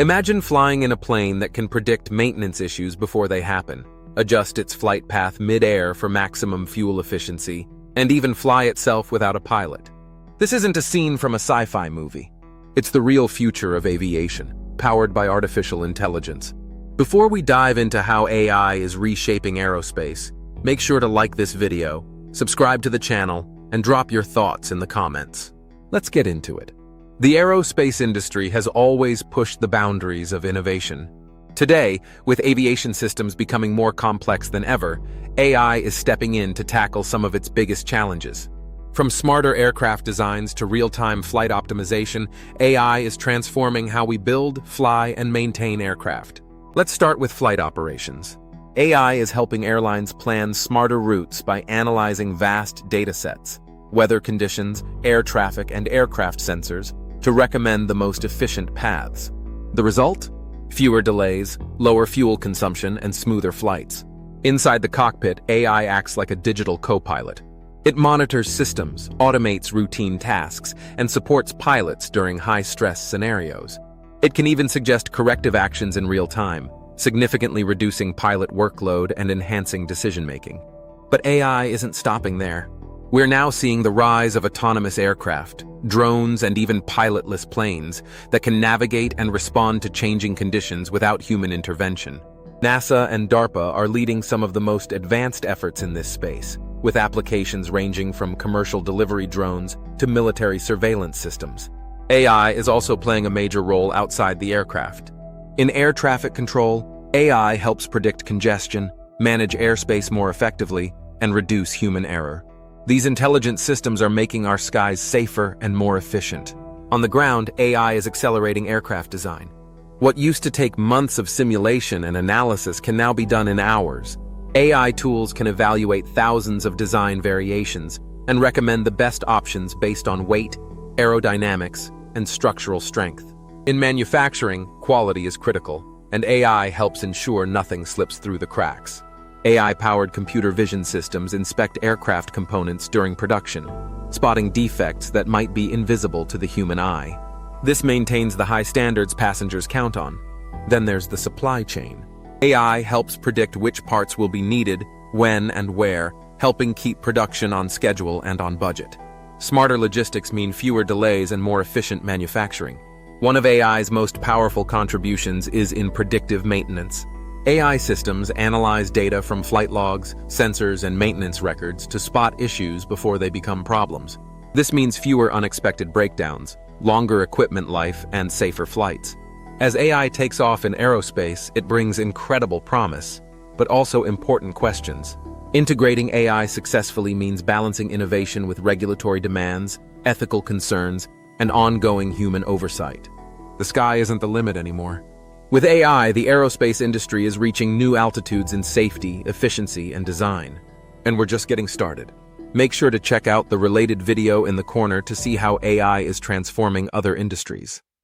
Imagine flying in a plane that can predict maintenance issues before they happen, adjust its flight path mid-air for maximum fuel efficiency, and even fly itself without a pilot. This isn't a scene from a sci-fi movie. It's the real future of aviation, powered by artificial intelligence. Before we dive into how AI is reshaping aerospace, make sure to like this video, subscribe to the channel, and drop your thoughts in the comments. Let's get into it. The aerospace industry has always pushed the boundaries of innovation. Today, with aviation systems becoming more complex than ever, AI is stepping in to tackle some of its biggest challenges. From smarter aircraft designs to real-time flight optimization, AI is transforming how we build, fly, and maintain aircraft. Let's start with flight operations. AI is helping airlines plan smarter routes by analyzing vast datasets, weather conditions, air traffic, and aircraft sensors to recommend the most efficient paths. The result? Fewer delays, lower fuel consumption, and smoother flights. Inside the cockpit, AI acts like a digital co-pilot. It monitors systems, automates routine tasks, and supports pilots during high-stress scenarios. It can even suggest corrective actions in real time, significantly reducing pilot workload and enhancing decision-making. But AI isn't stopping there. We're now seeing the rise of autonomous aircraft, drones, and even pilotless planes that can navigate and respond to changing conditions without human intervention. NASA and DARPA are leading some of the most advanced efforts in this space, with applications ranging from commercial delivery drones to military surveillance systems. AI is also playing a major role outside the aircraft. In air traffic control, AI helps predict congestion, manage airspace more effectively, and reduce human error. These intelligent systems are making our skies safer and more efficient. On the ground, AI is accelerating aircraft design. What used to take months of simulation and analysis can now be done in hours. AI tools can evaluate thousands of design variations and recommend the best options based on weight, aerodynamics, and structural strength. In manufacturing, quality is critical, and AI helps ensure nothing slips through the cracks. AI-powered computer vision systems inspect aircraft components during production, spotting defects that might be invisible to the human eye. This maintains the high standards passengers count on. Then there's the supply chain. AI helps predict which parts will be needed, when and where, helping keep production on schedule and on budget. Smarter logistics mean fewer delays and more efficient manufacturing. One of AI's most powerful contributions is in predictive maintenance. AI systems analyze data from flight logs, sensors, and maintenance records to spot issues before they become problems. This means fewer unexpected breakdowns, longer equipment life, and safer flights. As AI takes off in aerospace, it brings incredible promise, but also important questions. Integrating AI successfully means balancing innovation with regulatory demands, ethical concerns, and ongoing human oversight. The sky isn't the limit anymore. With AI, the aerospace industry is reaching new altitudes in safety, efficiency, and design. And we're just getting started. Make sure to check out the related video in the corner to see how AI is transforming other industries.